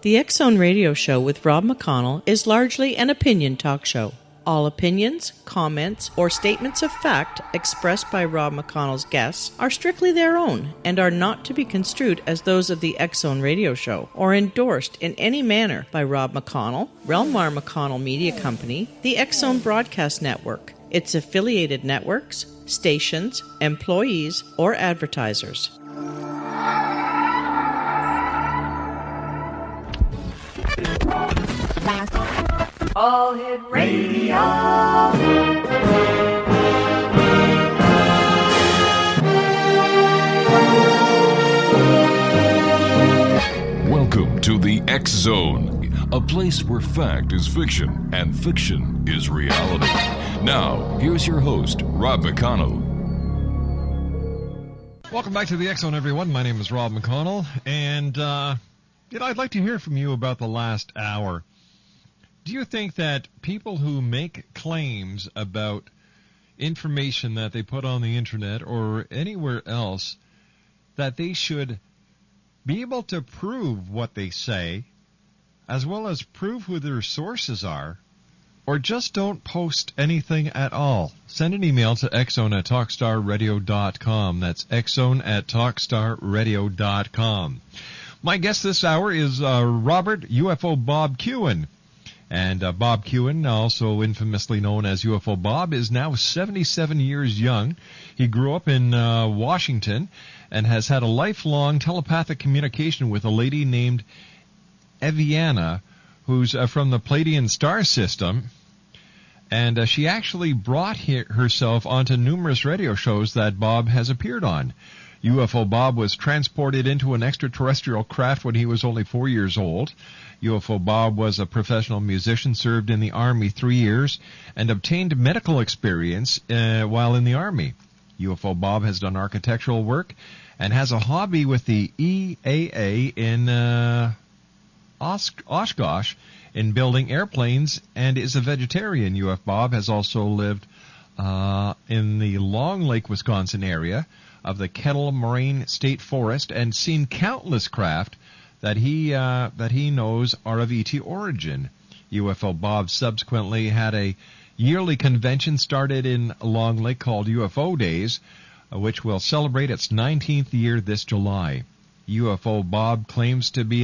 The X Zone Radio Show with Rob McConnell is largely an opinion talk show. All opinions, comments, or statements of fact expressed by Rob McConnell's guests are strictly their own and are not to be construed as those of the X Zone Radio Show or endorsed in any manner by Rob McConnell, Relmar McConnell Media Company, the X Zone Broadcast Network, its affiliated networks, stations, employees, or advertisers. All Hit Radio. Welcome to the X Zone, a place where fact is fiction and fiction is reality. Now, here's your host, Rob McConnell. Welcome back to the X Zone, everyone. My name is Rob McConnell, and I'd like to hear from you about the last hour. Do you think that people who make claims about information that they put on the internet or anywhere else, that they should be able to prove what they say, as well as prove who their sources are, or just don't post anything at all? Send an email to xzone@talkstarradio.com. That's xzone@talkstarradio.com. My guest this hour is Robert UFO Bob Kuehn. And Bob Kuehn, also infamously known as UFO Bob, is now 77 years young. He grew up in Washington and has had a lifelong telepathic communication with a lady named Evianna, who's from the Pleiadian Star System. And she actually brought herself onto numerous radio shows that Bob has appeared on. UFO Bob was transported into an extraterrestrial craft when he was only 4 years old. UFO Bob was a professional musician, served in the Army 3 years, and obtained medical experience while in the Army. UFO Bob has done architectural work and has a hobby with the EAA in Oshkosh in building airplanes, and is a vegetarian. UFO Bob has also lived in the Long Lake, Wisconsin area of the Kettle Moraine State Forest and seen countless craft that he knows are of ET origin. UFO Bob subsequently had a yearly convention started in Long Lake called UFO Days, which will celebrate its 19th year this July. UFO Bob claims to be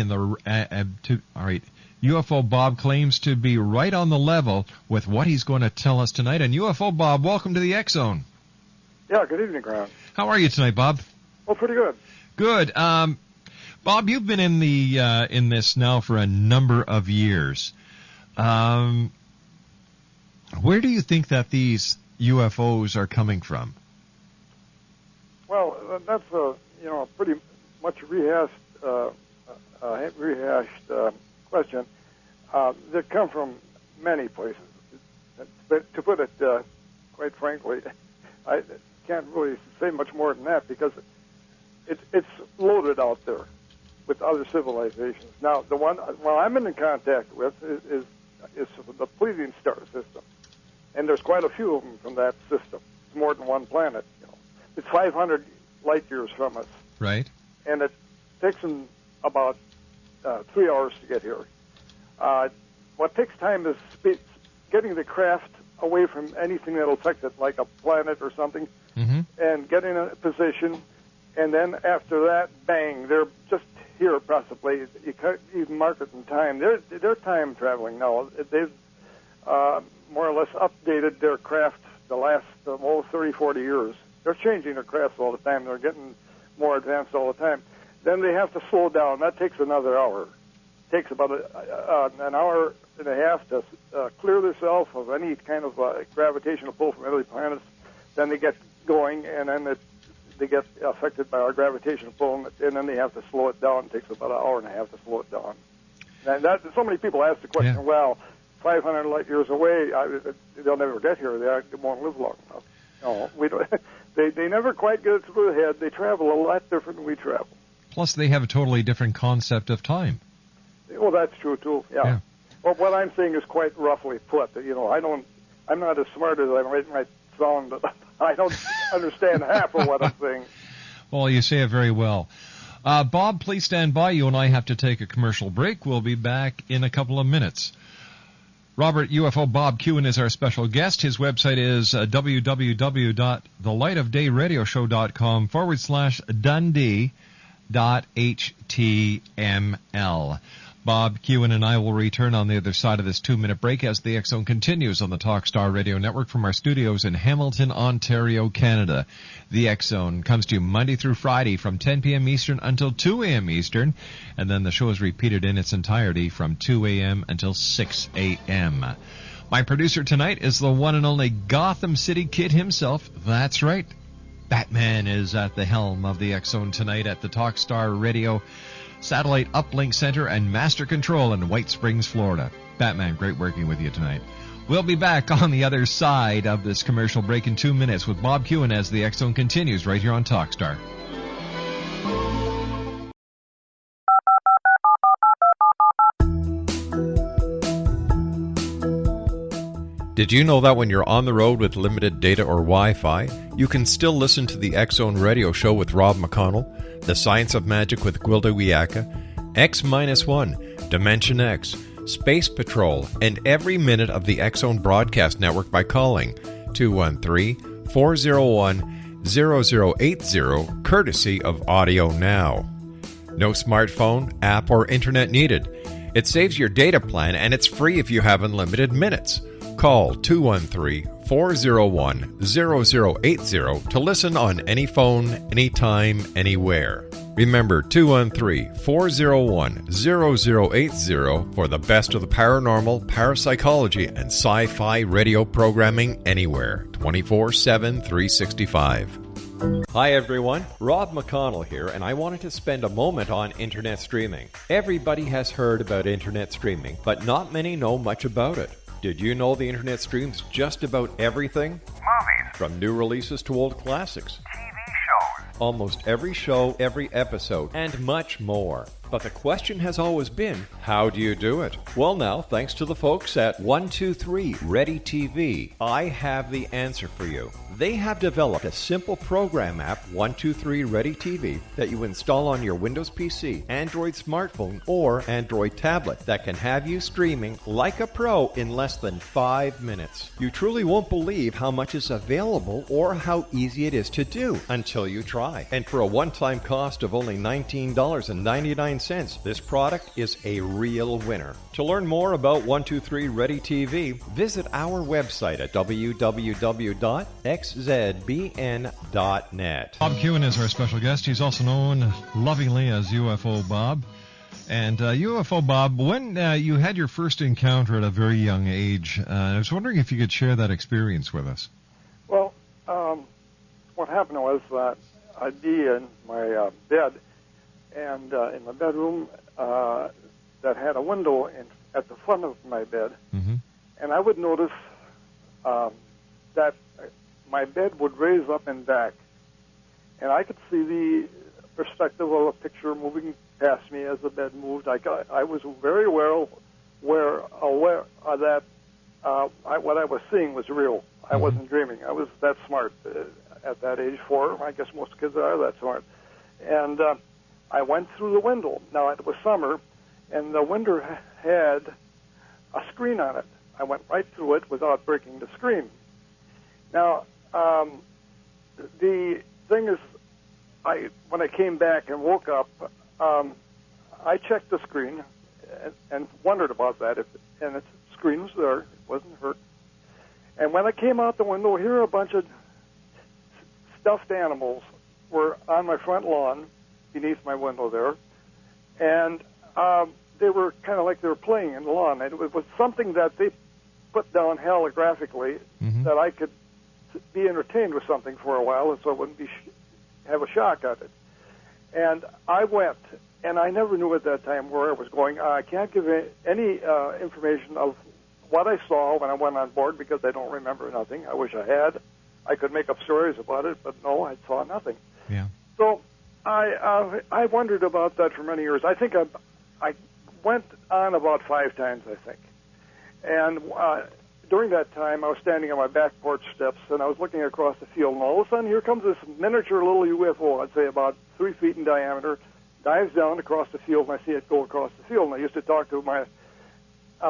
UFO Bob claims to be right on the level with what he's going to tell us tonight. And UFO Bob, welcome to the X Zone. Yeah, good evening, Graham. How are you tonight, Bob? Oh, pretty good. Good. Bob, you've been in this now for a number of years. Where do you think that these UFOs are coming from? Well, that's a pretty much rehashed question. They come from many places. But to put it quite frankly, I can't really say much more than that because it's loaded out there with other civilizations. Now, the one I'm in contact with is the Pleiadian Star System, and there's quite a few of them from that system. It's more than one planet. It's 500 light years from us. Right. And it takes them about 3 hours to get here. What takes time is getting the craft away from anything that'll affect it, like a planet or something, and getting in a position, and then after that, bang, they're just here possibly. You can't even mark it in time. They're time traveling now. They've more or less updated their craft the last 30, 40 years. They're changing their crafts all the time. They're getting more advanced all the time. Then they have to slow down. That takes another hour. It takes about an hour and a half to clear themselves of any kind of gravitational pull from other planets. Then they get going, and then they get affected by our gravitational pull, and then they have to slow it down. It takes about an hour and a half to slow it down. And so many people ask the question, well, 500 light years away, they'll never get here. They won't live long enough. No, we don't. They never quite get it through the head. They travel a lot different than we travel. Plus, they have a totally different concept of time. Well, that's true too. Yeah. Well, what I'm saying is quite roughly put. I'm not as smart as I might sound, but I don't understand half of what I'm saying. Well, you say it very well. Bob, please stand by. You and I have to take a commercial break. We'll be back in a couple of minutes. Robert UFO Bob Kuehn is our special guest. His website is www.thelightofdayradioshow.com/Dundee.html. Bob Kuehn and I will return on the other side of this 2-minute break as the X Zone continues on the Talkstar Radio Network from our studios in Hamilton, Ontario, Canada. The X Zone comes to you Monday through Friday from 10 p.m. Eastern until 2 a.m. Eastern, and then the show is repeated in its entirety from 2 a.m. until 6 a.m. My producer tonight is the one and only Gotham City Kid himself. That's right. Batman is at the helm of the X Zone tonight at the Talkstar Radio Satellite Uplink Center and Master Control in White Springs, Florida. Batman, great working with you tonight. We'll be back on the other side of this commercial break in 2 minutes with Bob Kuehn as the X Zone continues right here on Talkstar. Did you know that when you're on the road with limited data or Wi-Fi, you can still listen to the X Zone radio show with Rob McConnell, The Science of Magic with Gwilda Wiyaka, X-1, Dimension X, Space Patrol, and every minute of the X Zone broadcast network by calling 213-401-0080, courtesy of Audio Now. No smartphone, app, or internet needed. It saves your data plan, and it's free if you have unlimited minutes. Call 213-401-0080 to listen on any phone, anytime, anywhere. Remember, 213-401-0080 for the best of the paranormal, parapsychology, and sci-fi radio programming anywhere, 24/7, 365. Hi everyone, Rob McConnell here, and I wanted to spend a moment on internet streaming. Everybody has heard about internet streaming, but not many know much about it. Did you know the internet streams just about everything? Movies. From new releases to old classics. TV shows. Almost every show, every episode, and much more. But the question has always been, how do you do it? Well now, thanks to the folks at 123 Ready TV, I have the answer for you. They have developed a simple program app, 123 Ready TV, that you install on your Windows PC, Android smartphone, or Android tablet that can have you streaming like a pro in less than 5 minutes. You truly won't believe how much is available or how easy it is to do until you try. And for a one-time cost of only $19.99, this product is a real winner. To learn more about 123 Ready TV, visit our website at www.xzbn.net. Bob Kuehn is our special guest. He's also known lovingly as UFO Bob. And UFO Bob, when you had your first encounter at a very young age, I was wondering if you could share that experience with us. Well, what happened was that I'd be in my bed, and in my bedroom that had a window at the front of my bed, and I would notice that my bed would raise up and back, and I could see the perspective of a picture moving past me as the bed moved. I was very aware that what I was seeing was real. I wasn't dreaming. I was that smart at that age. 4. I guess most kids are that smart. And I went through the window. Now, it was summer, and the window had a screen on it. I went right through it without breaking the screen. Now, the thing is, when I came back and woke up, I checked the screen and wondered about that. And the screen was there. It wasn't hurt. And when I came out the window, here a bunch of stuffed animals were on my front lawn beneath my window there. And they were kind of like they were playing in the lawn. And it was something that they put down holographically that I could be entertained with something for a while, and so I wouldn't have a shock at it. And I went, and I never knew at that time where I was going. I can't give any information of what I saw when I went on board because I don't remember nothing. I wish I had. I could make up stories about it, but no, I saw nothing. Yeah. So I wondered about that for many years. I think I went on about 5 times, I think. And during that time, I was standing on my back porch steps, and I was looking across the field, and all of a sudden, here comes this miniature little UFO, I'd say about 3 feet in diameter, dives down across the field, and I see it go across the field. And I used to talk to my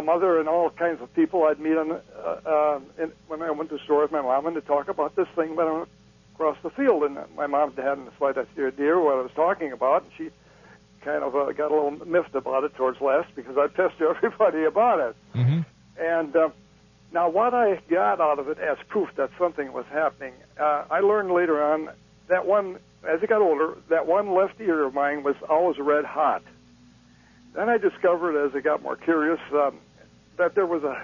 mother and all kinds of people I'd meet when I went to the store with my mom, and to talk about this thing when I went across the field. And my mom hadn't the slightest idea what I was talking about, and she kind of got a little miffed about it towards last because I pestered everybody about it. Mm-hmm. And now what I got out of it as proof that something was happening, I learned later on that as I got older, that one left ear of mine was always red hot. Then I discovered, as I got more curious, that there was a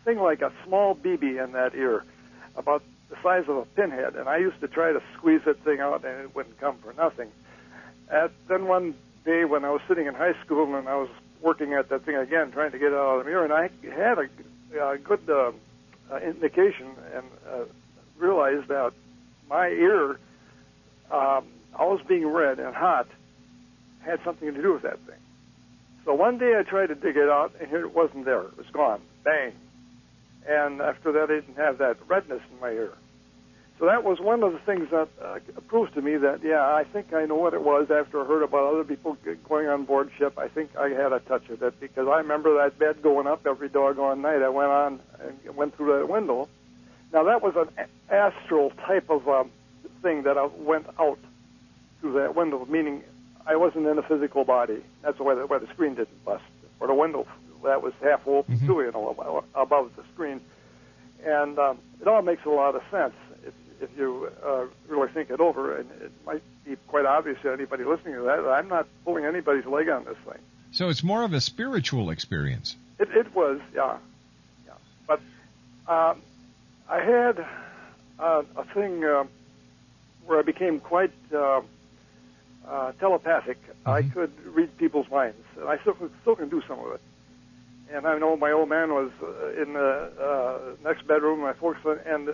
thing like a small BB in that ear, about the size of a pinhead, and I used to try to squeeze that thing out, and it wouldn't come for nothing. Then one day when I was sitting in high school, and I was working at that thing again, trying to get it out of the ear, and I had a good indication and realized that my ear, always being red and hot, had something to do with that thing. So one day I tried to dig it out, and here it wasn't there. It was gone. Bang. And after that, I didn't have that redness in my ear. So that was one of the things that proves to me that, yeah, I think I know what it was after I heard about other people going on board ship. I think I had a touch of it because I remember that bed going up every doggone night. I went on and went through that window. Now, that was an astral type of thing that went out through that window, meaning I wasn't in a physical body. That's why the screen didn't bust, or the window that was half open too, above the screen. And it all makes a lot of sense if you really think it over. And it might be quite obvious to anybody listening to that I'm not pulling anybody's leg on this thing. So it's more of a spiritual experience. It was, yeah. But I had a thing where I became quite telepathic. Mm-hmm. I could read people's minds, and I still can do some of it. And I know my old man was in the next bedroom, my folks, and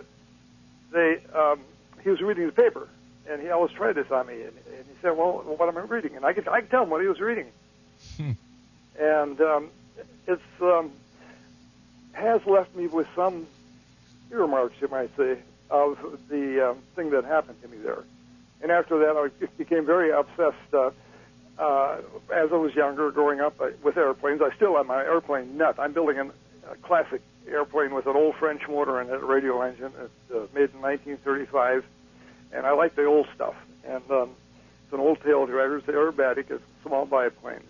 he was reading the paper, and he always tried this on me. And he said, "Well, what am I reading?" And I could tell him what he was reading. And it's has left me with some earmarks, you might say, of the thing that happened to me there. And after that, I became very obsessed. As I was younger, growing up with airplanes, I still have my airplane nut. I'm building a classic airplane with an old French motor and a radio engine. It's made in 1935, and I like the old stuff. And it's an old tail dragger. It's the aerobatic. It's a small biplane,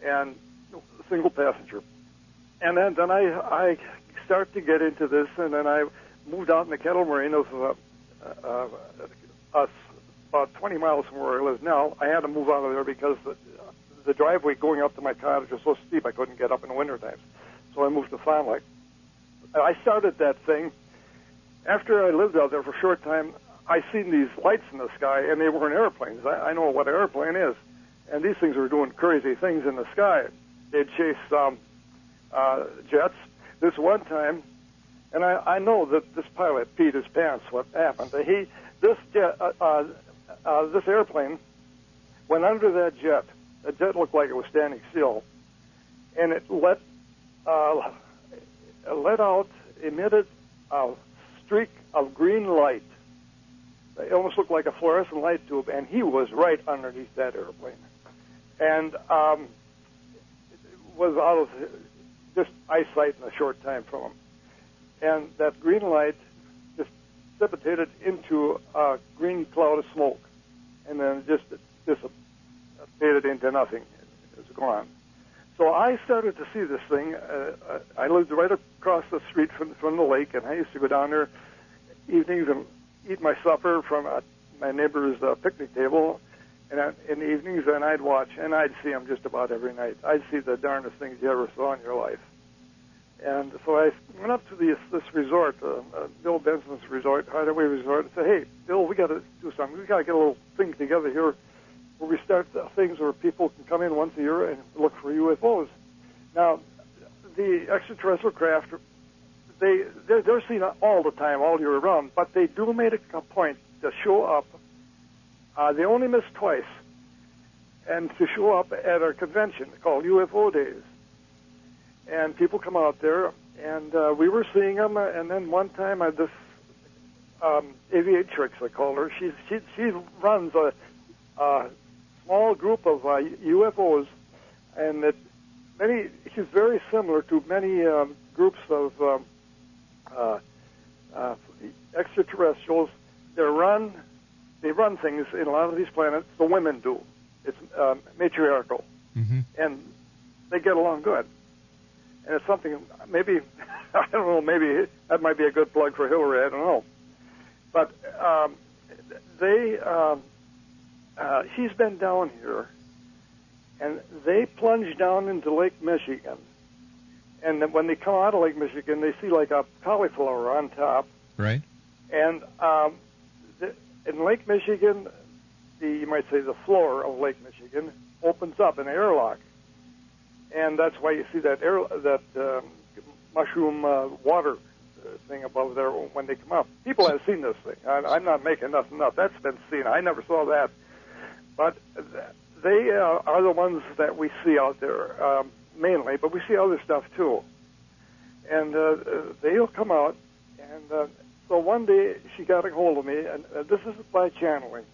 and single passenger. And then I start to get into this, and then I moved out in the kettle moraine of us. About 20 miles from where I live now. I had to move out of there because the driveway going up to my cottage was so steep I couldn't get up in the winter times. So I moved to Fond du Lac. I started that thing. After I lived out there for a short time, I seen these lights in the sky, and they weren't airplanes. I know what an airplane is. And these things were doing crazy things in the sky. They'd chase jets. This one time, and I know that this pilot peed his pants. What happened? This airplane went under that jet. The jet looked like it was standing still, and it emitted a streak of green light. It almost looked like a fluorescent light tube, and he was right underneath that airplane. And was out of just eyesight in a short time from him. And that green light just precipitated into a green cloud of smoke, and then just dissipated into nothing. It was gone. So I started to see this thing. I lived right across the street from the lake, and I used to go down there evenings and eat my supper from my neighbor's picnic table, and in the evenings, and I'd watch, and I'd see them just about every night. I'd see the darndest things you ever saw in your life. And so I went up to this resort, Bill Benson's resort, Hideaway Resort, and said, "Hey, Bill, we got to do something. We got to get a little thing together here where we start things where people can come in once a year and look for UFOs." Now, the extraterrestrial craft, they're seen all the time, all year round, but they do make a point to show up. They only miss twice, and to show up at our convention called UFO Days. And people come out there, and we were seeing them. And then one time, this Aviatrix, I call her. She runs a small group of UFOs, and that she's very similar to many groups of extraterrestrials. They run things in a lot of these planets. The women do. It's matriarchal, and they get along good. And it's something, maybe, I don't know, maybe that might be a good plug for Hillary, I don't know. But she's been down here, and they plunge down into Lake Michigan. And then when they come out of Lake Michigan, they see like a cauliflower on top. Right. And in Lake Michigan, you might say the floor of Lake Michigan opens up, an airlock. And that's why you see that mushroom water thing above there when they come up. People have seen this thing. I'm not making nothing up. That's been seen. I never saw that. But they are the ones that we see out there mainly, but we see other stuff too. And they'll come out. And so one day she got a hold of me, and this is by channeling.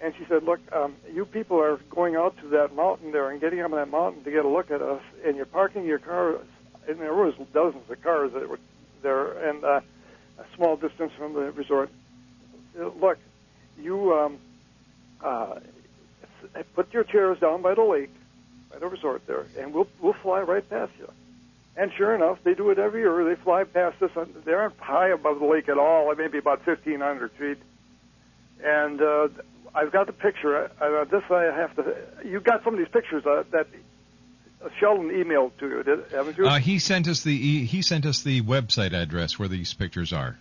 And she said, look, you people are going out to that mountain there and getting up on that mountain to get a look at us, and you're parking your car, and there was dozens of cars that were there, and a small distance from the resort. Look, you put your chairs down by the lake, by the resort there, and we'll fly right past you. And sure enough, they do it every year. They fly past us. They aren't high above the lake at all, maybe about 1,500 feet. And I've got the picture. You got some of these pictures that Sheldon emailed to you, haven't you? He sent us the website address where these pictures are.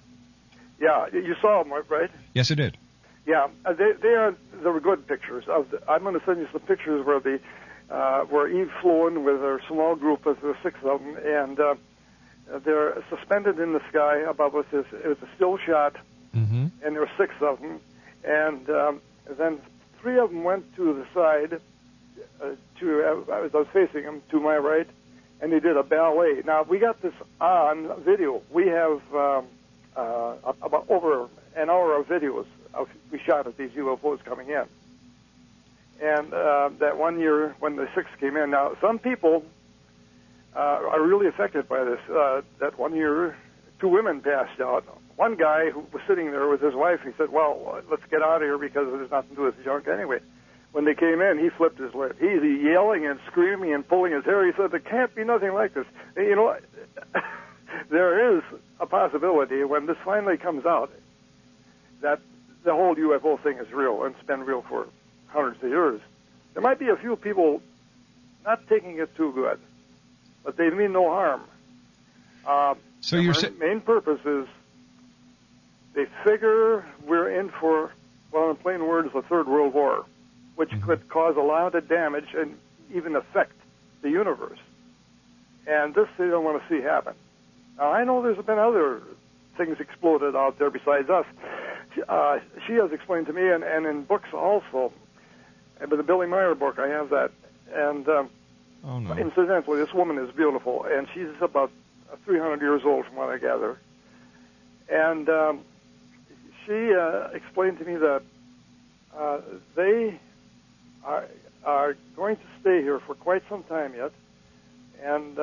Yeah, you saw them, right? Yes, I did. Yeah, they were good pictures. I'm going to send you some pictures where Eve flew in with her small group of the 6 of them, and they're suspended in the sky above us. It was a still shot, and there were 6 of them. And then 3 of them went to the side, as I was facing them, to my right, and they did a ballet. Now, we got this on video. We have about over an hour of videos we shot of these UFOs coming in. And that one year when the 6 came in, now, some people are really affected by this. That one year, 2 women passed out. One guy who was sitting there with his wife, he said, well, let's get out of here because there's nothing to do with the junk anyway. When they came in, he flipped his lid. He's yelling and screaming and pulling his hair. He said, there can't be nothing like this. And, you know, there is a possibility when this finally comes out that the whole UFO thing is real, and it's been real for hundreds of years. There might be a few people not taking it too good, but they mean no harm. So your main purpose is they figure we're in for, well, in plain words, the Third World War, which could cause a lot of damage and even affect the universe. And this they don't want to see happen. Now, I know there's been other things exploded out there besides us. She has explained to me, and in books also. But the Billy Meyer book, I have that. And incidentally, this woman is beautiful, and she's about 300 years old from what I gather. And she explained to me that they are going to stay here for quite some time yet. And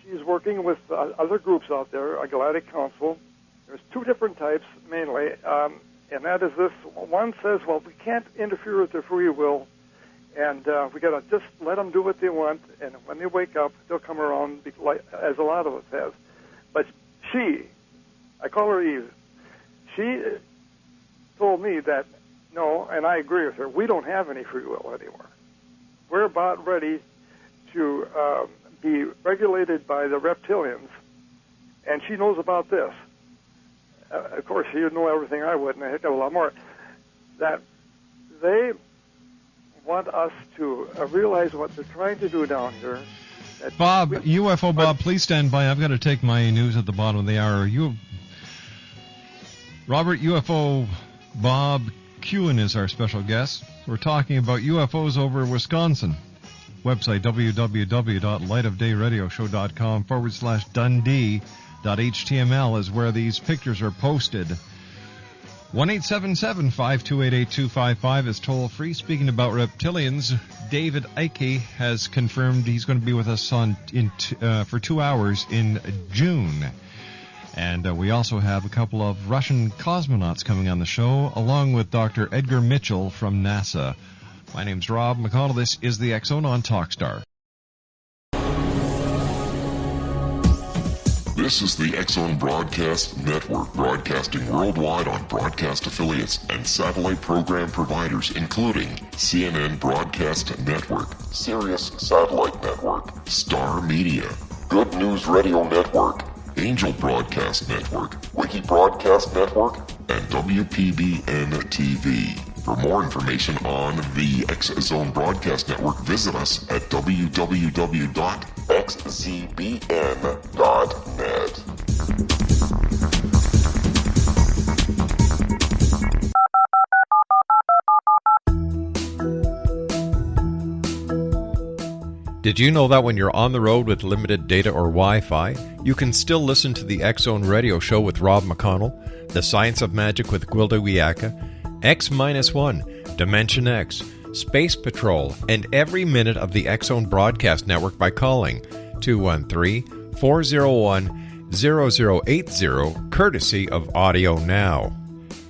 she's working with other groups out there, a Galactic Council. There's 2 different types, mainly, and that is this. One says, well, we can't interfere with their free will, and we got to just let them do what they want, and when they wake up, they'll come around, as a lot of us have. But she, I call her Eve, she told me that, no, and I agree with her, we don't have any free will anymore. We're about ready to be regulated by the reptilians, and she knows about this. Of course, she would know everything I would, and a heck of a lot more. That they want us to realize what they're trying to do down here. Bob, UFO Bob, please stand by. I've got to take my news at the bottom of the hour. Robert, UFO Bob Kuehn is our special guest. We're talking about UFOs over Wisconsin. Website www.lightofdayradioshow.com/Dundee.html is where these pictures are posted. 1-877-528-8255 is toll-free. Speaking about reptilians, David Icke has confirmed he's going to be with us for 2 hours in June. And we also have a couple of Russian cosmonauts coming on the show, along with Dr. Edgar Mitchell from NASA. My name's Rob McConnell. This is the X Zone on Talkstar. This is the X Zone Broadcast Network, broadcasting worldwide on broadcast affiliates and satellite program providers, including CNN Broadcast Network, Sirius Satellite Network, Star Media, Good News Radio Network, Angel Broadcast Network, Wiki Broadcast Network, and WPBN TV. For more information on the X Zone Broadcast Network, visit us at www.xzbn.net. Did you know that when you're on the road with limited data or Wi-Fi, you can still listen to the X Zone Radio Show with Rob McConnell, The Science of Magic with Gwilda Wiyaka, X-1, Dimension X, Space Patrol, and every minute of the X Zone Broadcast Network by calling 213-401-0080, courtesy of Audio Now.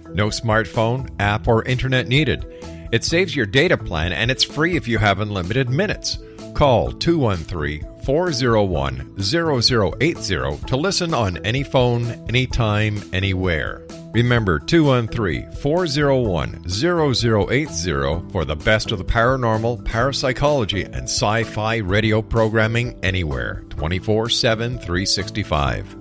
No smartphone, app, or internet needed. It saves your data plan, and it's free if you have unlimited minutes. Call 213-401-0080 to listen on any phone, anytime, anywhere. Remember, 213-401-0080 for the best of the paranormal, parapsychology, and sci-fi radio programming anywhere, 24/7, 365.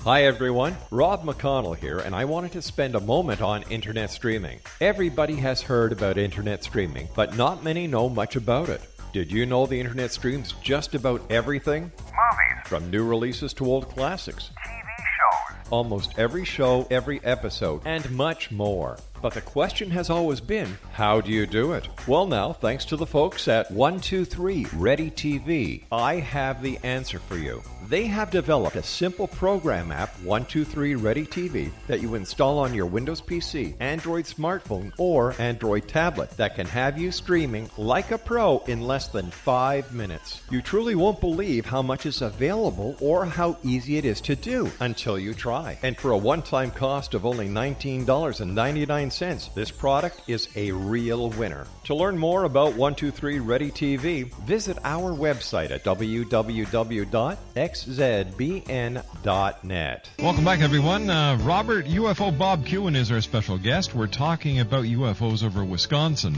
Hi everyone, Rob McConnell here, and I wanted to spend a moment on internet streaming. Everybody has heard about internet streaming, but not many know much about it. Did you know the internet streams just about everything? Movies. From new releases to old classics. TV shows. Almost every show, every episode, and much more. But the question has always been, how do you do it? Well now, thanks to the folks at 123 Ready TV, I have the answer for you. They have developed a simple program app, 123 Ready TV, that you install on your Windows PC, Android smartphone, or Android tablet that can have you streaming like a pro in less than 5 minutes. You truly won't believe how much is available or how easy it is to do until you try. And for a one-time cost of only $19.99, this product is a real winner. To learn more about 123 Ready TV, visit our website at www.xzbn.net. Welcome back, everyone. Robert, UFO Bob Kuehn is our special guest. We're talking about UFOs over Wisconsin.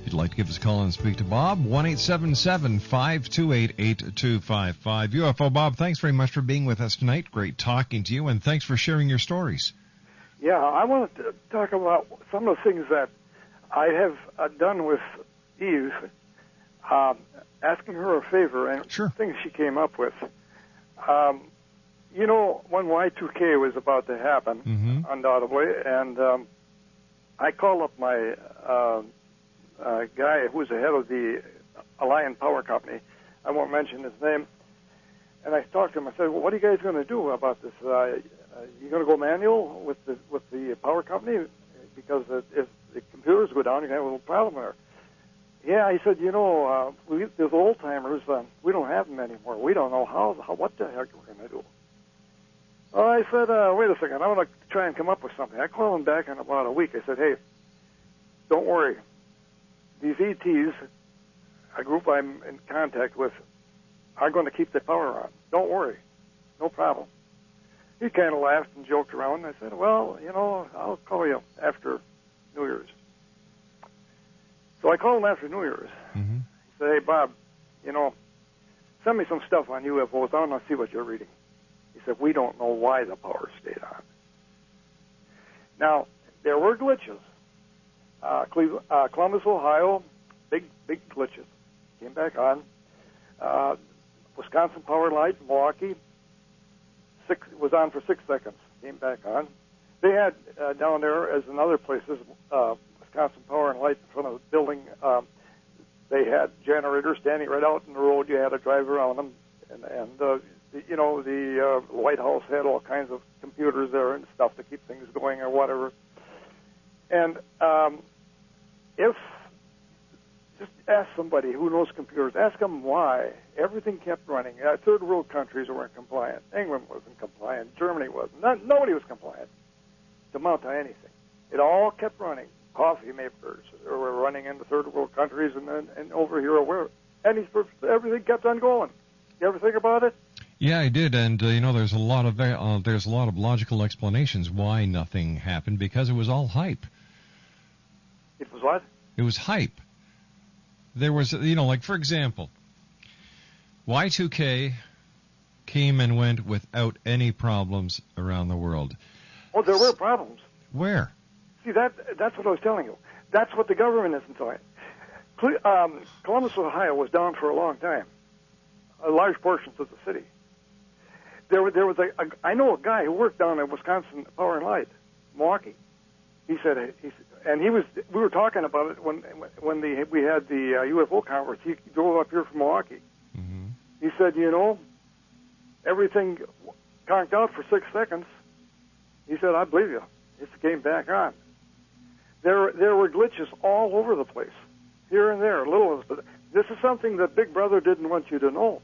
If you'd like to give us a call and speak to Bob, 1-877-528-8255. UFO Bob, thanks very much for being with us tonight. Great talking to you, and thanks for sharing your stories. Yeah, I wanted to talk about some of the things that I have done with Eve, asking her a favor and Sure. things she came up with. You know, when Y2K was about to happen, undoubtedly, and I called up my guy who was the head of the Alliant Power Company. I won't mention his name. And I talked to him. I said, well, what are you guys going to do about this? You going to go manual with the power company? Because if the computers go down, you're going to have a little problem there. Yeah, he said, you know, those old timers, we don't have them anymore. We don't know what the heck we're going to do. Well, I said, wait a second, I want to try and come up with something. I called him back in about a week. I said, hey, don't worry. These ETs, a group I'm in contact with, are going to keep the power on. Don't worry. No problem. He kind of laughed and joked around. I said, well, you know, I'll call you after New Year's. So I called him after New Year's. He said, hey, Bob, you know, send me some stuff on UFOs. I want to see what you're reading. He said, we don't know why the power stayed on. Now, there were glitches. Columbus, Ohio, big glitches. Came back on. Wisconsin Power Light, Milwaukee, was on for 6 seconds. Came back on. They had down there, as in other places, Wisconsin Power and Light in front of the building. They had generators standing right out in the road. You had to drive around them, and the White House had all kinds of computers there and stuff to keep things going or whatever. And if just ask somebody who knows computers, ask them why everything kept running. Third world countries weren't compliant. England wasn't compliant. Germany wasn't. Nobody was compliant to amount to anything. It all kept running. Coffee makers were running into third world countries and over here, everything kept on going. You ever think about it? Yeah, I did, and there's a lot of logical explanations why nothing happened, because it was all hype. It was what? It was hype. There was, like for example, Y2K came and went without any problems around the world. Oh, there were problems. Where? See, that's what I was telling you. That's what the government isn't telling. Columbus, Ohio was down for a long time, large portions of the city. There was I know a guy who worked down at Wisconsin Power and Light, Milwaukee. We were talking about it when we had the UFO conference. He drove up here from Milwaukee. Mm-hmm. He said, everything conked out for 6 seconds. He said, I believe you. It came back on. There were glitches all over the place, here and there, little ones. But this is something that Big Brother didn't want you to know.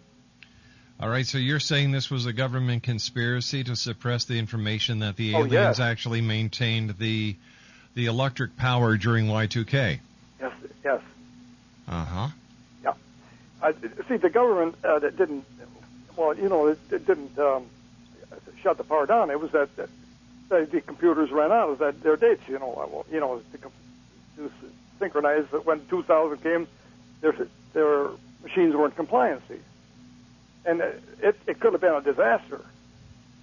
All right, so you're saying this was a government conspiracy to suppress the information that the aliens actually maintained the electric power during Y2K? Yes. Uh-huh. Yeah. See, the government that didn't, it didn't shut the power down. It was that the computers ran out of their dates, to synchronize that when 2000 came, their machines weren't compliant, see. And it could have been a disaster.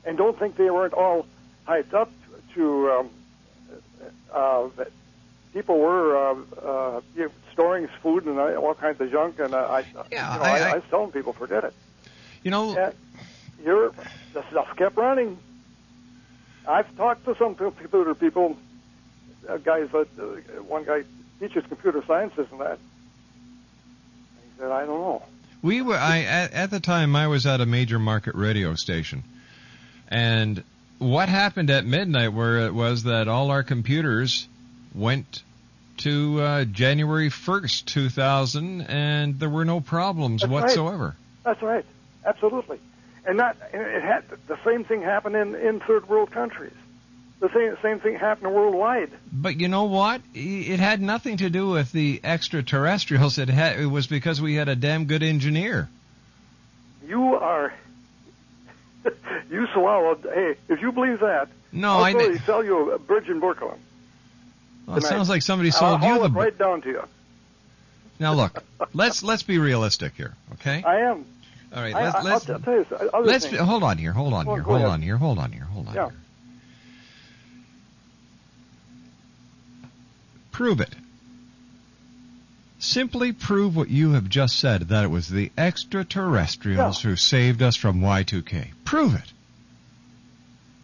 And don't think they weren't all hyped up to that people were storing food and all kinds of junk. And I was telling people, forget it. The stuff kept running. I've talked to some computer people, guys. One guy teaches computer sciences and that. And he said, I don't know. At the time, I was at a major market radio station, and what happened at midnight where it was that all our computers went to January 1st, 2000, and there were no problems whatsoever. That's right. Absolutely. And it had the same thing happen in third world countries. The same thing happened worldwide. But you know what? It had nothing to do with the extraterrestrials. It was because we had a damn good engineer. You swallowed. Hey, if you believe that, I'll probably sell you a bridge in Brooklyn. Well, it sounds like somebody sold you I'll right down to you. Now look, let's be realistic here, okay? I am. All right, I'll tell you. Hold on here. Hold on here. Prove it. Simply prove what you have just said, that it was the extraterrestrials who saved us from Y2K. Prove it.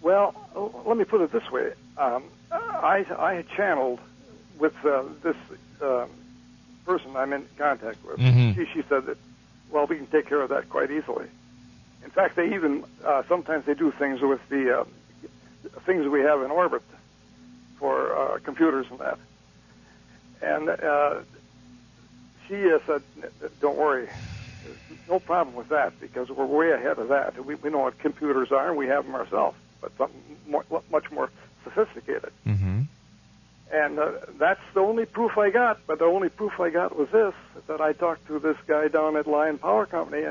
Well, let me put it this way. I had channeled with this person I'm in contact with. Mm-hmm. She said that, we can take care of that quite easily. In fact, they even, sometimes they do things with the things we have in orbit for computers and that. And she said, don't worry, there's no problem with that because we're way ahead of that. We know what computers are and we have them ourselves, but something much more sophisticated. Mm-hmm. And that's the only proof I got, but the only proof I got was this, that I talked to this guy down at Lion Power Company,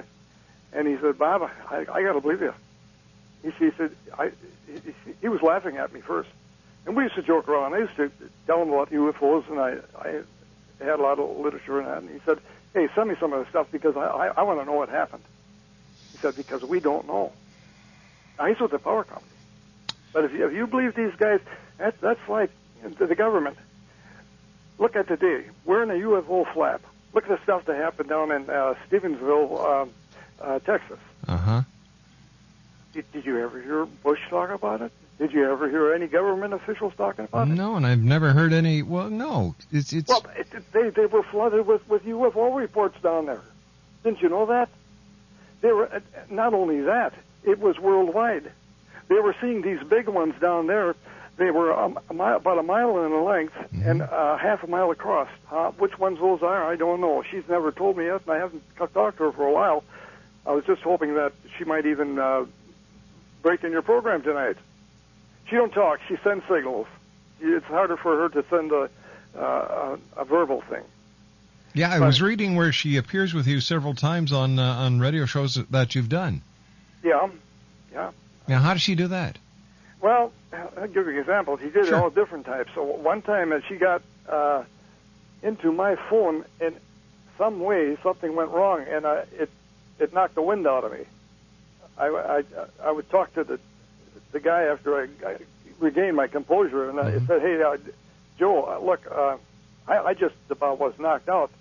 and he said, Bob, I got to believe you. He said, he was laughing at me first. And we used to joke around. I used to tell him about UFOs, and I had a lot of literature in that. And he said, hey, send me some of the stuff because I want to know what happened. He said, because we don't know. Now, he's with the power company. But if you believe these guys, that's like the government. Look at today. We're in a UFO flap. Look at the stuff that happened down in Stevensville, Texas. Uh-huh. Did you ever hear Bush talk about it? Did you ever hear any government officials talking about it? No, and I've never heard any. Well, no. They were flooded with UFO reports down there. Didn't you know that? They were not only that, it was worldwide. They were seeing these big ones down there They were about a mile in length and half a mile across. Which ones those are, I don't know. She's never told me yet, and I haven't talked to her for a while. I was just hoping that she might even break in your program tonight. She don't talk. She sends signals. It's harder for her to send a verbal thing. Yeah, I was reading where she appears with you several times on radio shows that you've done. Yeah. Now, how does she do that? Well, I'll give you an example. She did all different types. So one time she got into my phone in some way, something went wrong, and it knocked the wind out of me. I would talk to the guy after I regained my composure, and I said, "Hey, Joe, look, I just about was knocked out.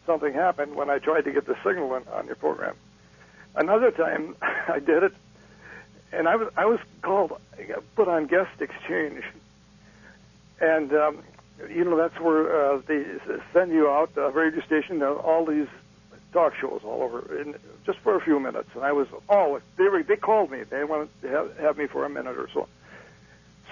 Something happened when I tried to get the signal on your program." Another time I did it, and I was called, put on guest exchange, and that's where they send you out radio station, all these talk shows all over, just for a few minutes. And I was they called me. They wanted to have me for a minute or so.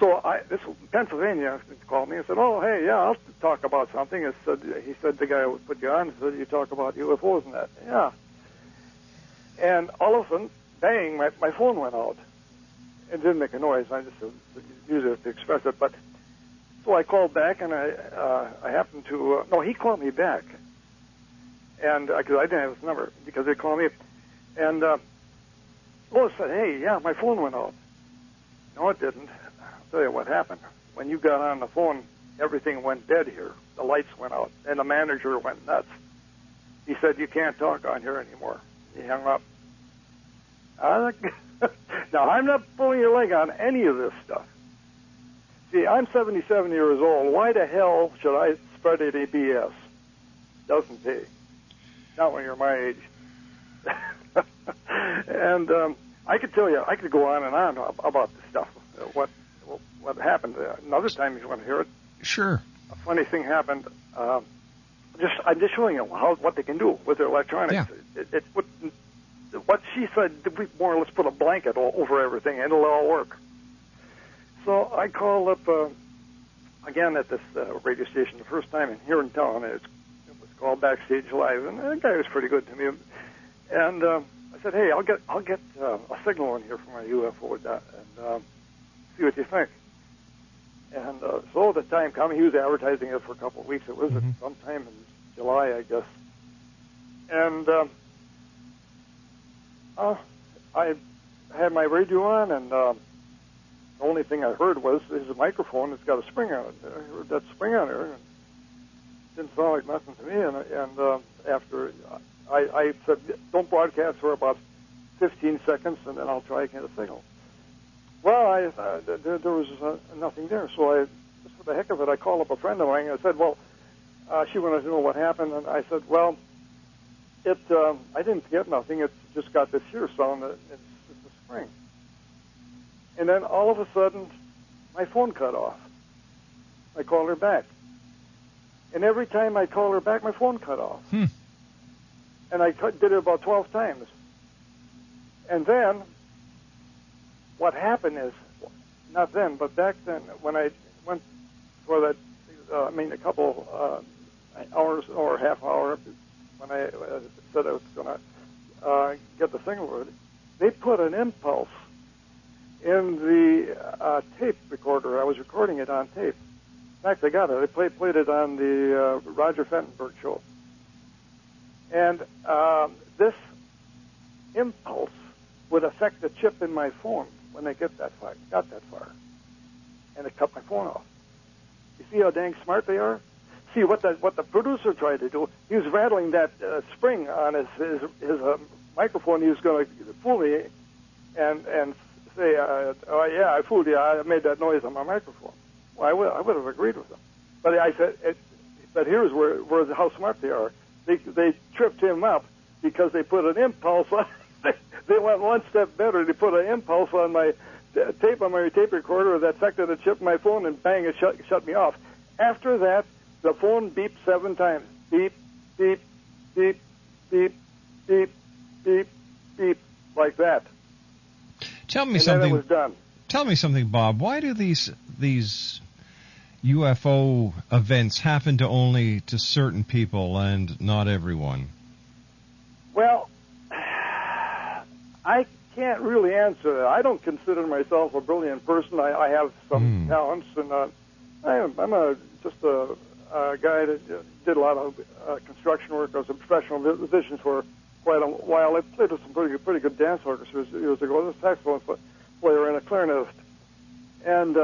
So this Pennsylvania called me and said, "Oh, hey, yeah, I'll talk about something." He said the guy who put you on said you talk about UFOs and that. Yeah. And all of a sudden, bang, my phone went out. It didn't make a noise. I just used it to express it. But so I called back, and I happened to no, he called me back, and because I didn't have his number because they called me, and Lois said, "Hey, yeah, my phone went out." No, it didn't. I'll tell you what happened. When you got on the phone, everything went dead here. The lights went out, and the manager went nuts. He said, "You can't talk on here anymore." He hung up. Now, I'm not pulling your leg on any of this stuff. See, I'm 77 years old. Why the hell should I spread any BS? Doesn't pay. Not when you're my age. And I could tell you, I could go on and on about this stuff. What happened? Another time, if you want to hear it. Sure. A funny thing happened. I'm just showing you what they can do with their electronics. Yeah. What she said, we more or less put a blanket over everything, and it'll all work. So I called up again at this radio station the first time here in town. It was called Backstage Live, and the guy was pretty good to me. And I said, "Hey, I'll get a signal in here from my UFO and see what you think." And so the time came. He was advertising it for a couple of weeks. It was sometime in July, I guess. And I had my radio on, and the only thing I heard was his microphone. It's got a spring on it. I heard that spring on there, and it didn't sound like nothing to me. And after I said, "Don't broadcast for about 15 seconds, and then I'll try to get a signal." Well, there was nothing there, so just for the heck of it, I called up a friend of mine. And I said, "Well," she wanted to know what happened, and I said, "Well, I didn't get nothing. It just got this here sound. It's a spring." And then all of a sudden, my phone cut off. I called her back. And every time I called her back, my phone cut off. And I did it about 12 times. And then, what happened is, not then, but back then, when I went for that, a couple hours or half hour, when I said I was going to get the signal, they put an impulse in the tape recorder. I was recording it on tape. In fact, I got it. I played it on the Roger Fentonberg show. And this impulse would affect the chip in my phone when they got that far. And it cut my phone off. You see how dang smart they are? See, what the producer tried to do, he was rattling that spring on his microphone. He was going to fool me and say, "Oh, yeah, I fooled you. I made that noise on my microphone." Well, I would have agreed with him. But I said, but here's where how smart they are. They tripped him up because they put an impulse on. They went one step better. They put an impulse on my tape recorder that affected the chip in my phone, and bang, it shut me off. After that, the phone beeped 7 times. Beep, beep, beep, beep, beep, beep, beep, like that. Tell me and something. Then it was done. Tell me something, Bob. Why do these UFO events happen to only to certain people and not everyone? Well, I can't really answer that. I don't consider myself a brilliant person. I have some talents, and I'm just a guy that did a lot of construction work. I was a professional musician for quite a while. I played with some pretty good dance orchestras years ago. I was a saxophone player and a clarinetist, and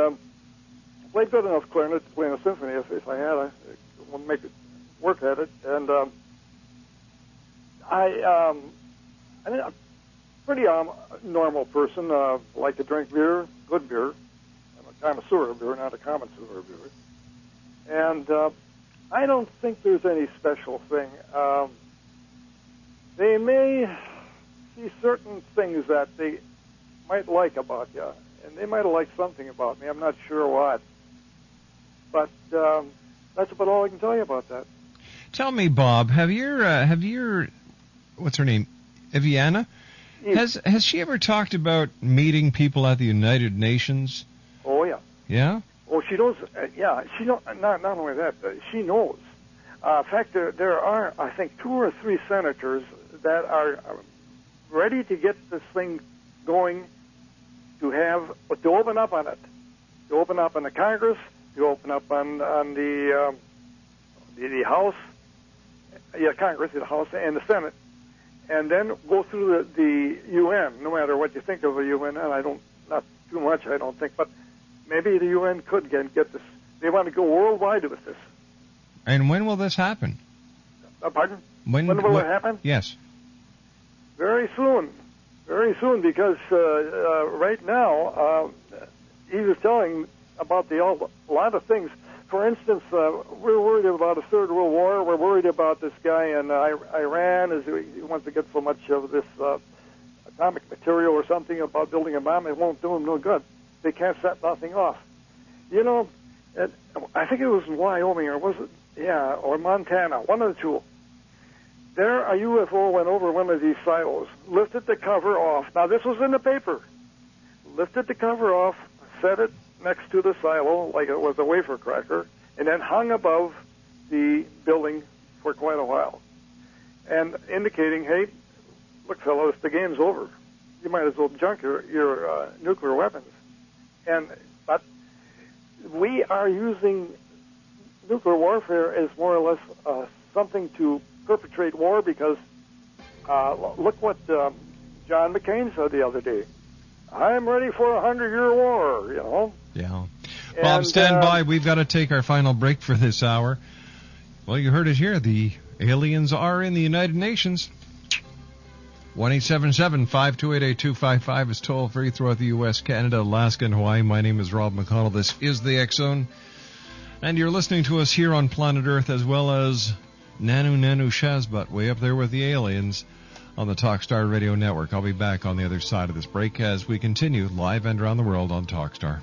played good enough clarinet to play in a symphony if I had. I would make it work at it, and I'm a pretty normal person. Like to drink beer, good beer. I'm a connoisseur of beer, not a connoisseur of beer. And I don't think there's any special thing. They may see certain things that they might like about you, and they might have liked something about me. I'm not sure what. But that's about all I can tell you about that. Tell me, Bob, have your what's her name, Evianna? Yes. Has she ever talked about meeting people at the United Nations? Oh, yeah. Yeah? Oh, she knows. She knows. Not only that, she knows. In fact, there are, I think, 2 or 3 senators that are ready to get this thing going, to open up on it, to open up on the Congress, to open up on the House, Congress, the House, and the Senate, and then go through the UN. No matter what you think of the UN, and not too much, I don't think, but maybe the UN could get this. They want to go worldwide with this. And when will this happen? Pardon? When will it happen? Yes. Very soon. Very soon, because right now, he was telling about a lot of things. For instance, we're worried about a third world war. We're worried about this guy in Iran as he wants to get so much of this atomic material or something about building a bomb. It won't do him no good. They can't set nothing off. You know, I think it was in Wyoming, or was it? Yeah, or Montana, one of the two. There, a UFO went over one of these silos, lifted the cover off. Now, this was in the paper. Lifted the cover off, set it next to the silo like it was a wafer cracker, and then hung above the building for quite a while, and indicating, hey, look, fellows, the game's over. You might as well junk your nuclear weapons. But we are using nuclear warfare as more or less something to perpetrate war, because look what John McCain said the other day. I'm ready for a 100-year war, you know. Yeah. Bob, stand by. We've got to take our final break for this hour. Well, you heard it here. The aliens are in the United Nations. 1-877-528-8255 is toll-free throughout the U.S., Canada, Alaska, and Hawaii. My name is Rob McConnell. This is the X-Zone. And you're listening to us here on planet Earth, as well as Nanu Shazbut, way up there with the aliens, on the Talkstar Radio Network. I'll be back on the other side of this break as we continue live and around the world on Talkstar.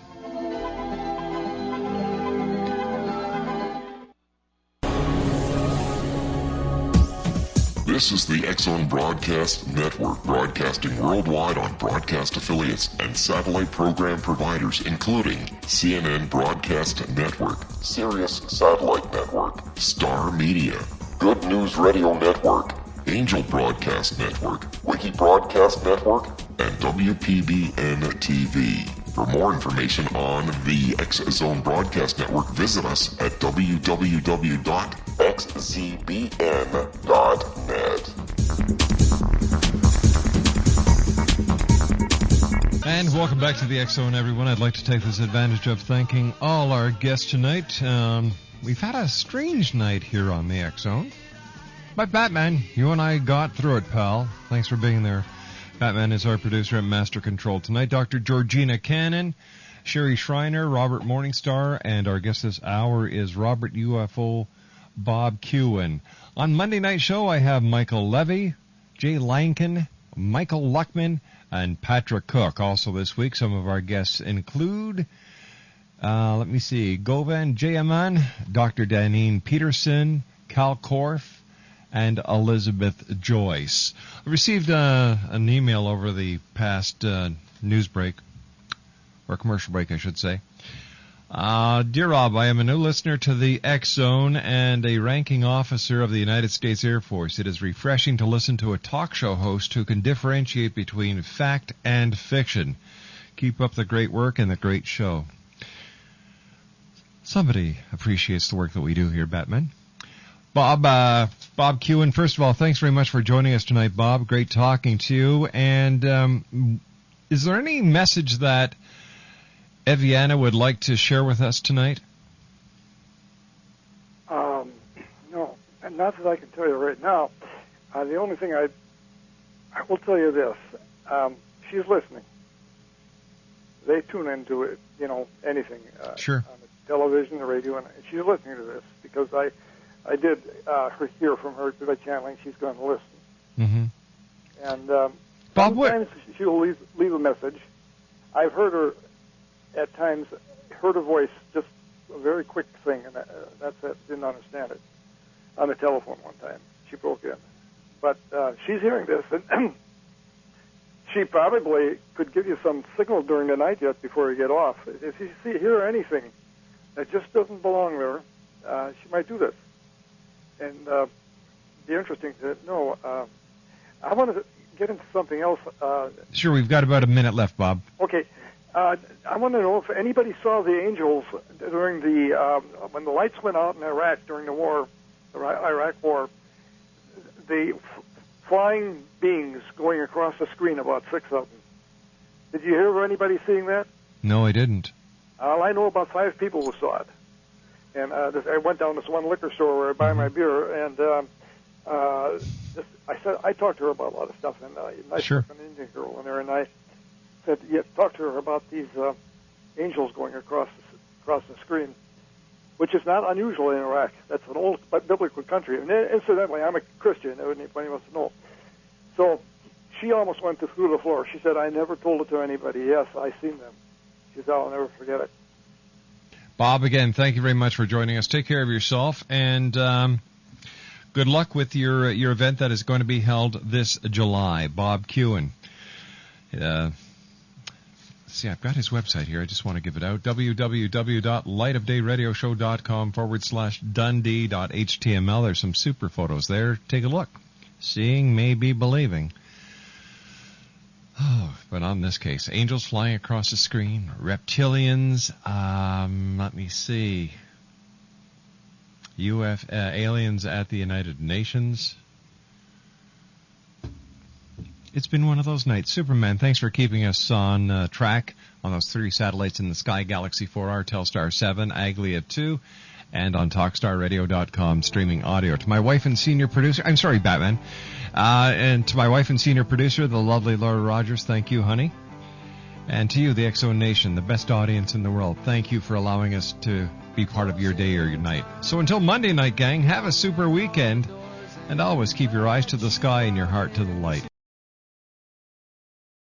This is the X-Zone Broadcast Network, broadcasting worldwide on broadcast affiliates and satellite program providers, including CNN Broadcast Network, Sirius Satellite Network, Star Media, Good News Radio Network, Angel Broadcast Network, Wiki Broadcast Network, and WPBN TV. For more information on the X-Zone Broadcast Network, visit us at www.xzbn.net. And welcome back to the X-Zone, everyone. I'd like to take this advantage of thanking all our guests tonight. We've had a strange night here on the X-Zone. But Batman, you and I got through it, pal. Thanks for being there. Batman is our producer at Master Control tonight. Dr. Georgina Cannon, Sherry Schreiner, Robert Morningstar, and our guest this hour is Robert UFO Bob Kuehn. On Monday night show, I have Michael Levy, Jay Lankin, Michael Luckman, and Patrick Cook. Also this week, some of our guests include, Govan Jayaman, Dr. Danine Peterson, Cal Korff, and Elizabeth Joyce. I received an email over the past news break, or commercial break, I should say. Dear Rob, I am a new listener to the X Zone and a ranking officer of the United States Air Force. It is refreshing to listen to a talk show host who can differentiate between fact and fiction. Keep up the great work and the great show. Somebody appreciates the work that we do here, Batman. Bob Kuehn, first of all, thanks very much for joining us tonight, Bob. Great talking to you. And is there any message that Evianna would like to share with us tonight? No, and not that I can tell you right now. The only thing I will tell you this: she's listening. They tune into it, anything. Sure. On the television, the radio, and she's listening to this because I did hear from her by channeling. She's going to listen. Mm-hmm. And Bob, sometimes she'll leave a message. I've heard her at times, heard her voice, just a very quick thing, and that's it. Didn't understand it. On the telephone one time, she broke in. But she's hearing this, and she probably could give you some signal during the night yet before you get off. If you hear anything that just doesn't belong there, she might do this. And be interesting to know. I want to get into something else. Sure, we've got about a minute left, Bob. Okay. I want to know if anybody saw the angels during the when the lights went out in Iraq during the war, the Iraq War. The flying beings going across the screen, about 6 of them. Did you hear of anybody seeing that? No, I didn't. I know about 5 people who saw it. And I went down to this one liquor store where I buy my beer, and I talked to her about a lot of stuff, and nice Sure. an Indian girl in there, and I said, talk to her about these angels going across the screen, which is not unusual in Iraq. That's an old biblical country. And incidentally, I'm a Christian. Anybody wants to know. So she almost went through the floor. She said, I never told it to anybody. Yes, I seen them. She said, I'll never forget it. Bob, again, thank you very much for joining us. Take care of yourself, and good luck with your event that is going to be held this July. Bob Kuehn. See, I've got his website here. I just want to give it out. www.lightofdayradioshow.com/Dundee.html. There's some super photos there. Take a look. Seeing may be believing. Oh, but on this case, angels flying across the screen, reptilians, let me see, aliens at the United Nations. It's been one of those nights. Superman, thanks for keeping us on track on those 3 satellites in the sky, Galaxy 4R, Telstar 7, Aglia 2, and on TalkStarRadio.com streaming audio. To my wife and senior producer, I'm sorry, Batman, and to my wife and senior producer, the lovely Laura Rogers, thank you, honey. And to you, the X-Zone Nation, the best audience in the world, thank you for allowing us to be part of your day or your night. So until Monday night, gang, have a super weekend, and always keep your eyes to the sky and your heart to the light.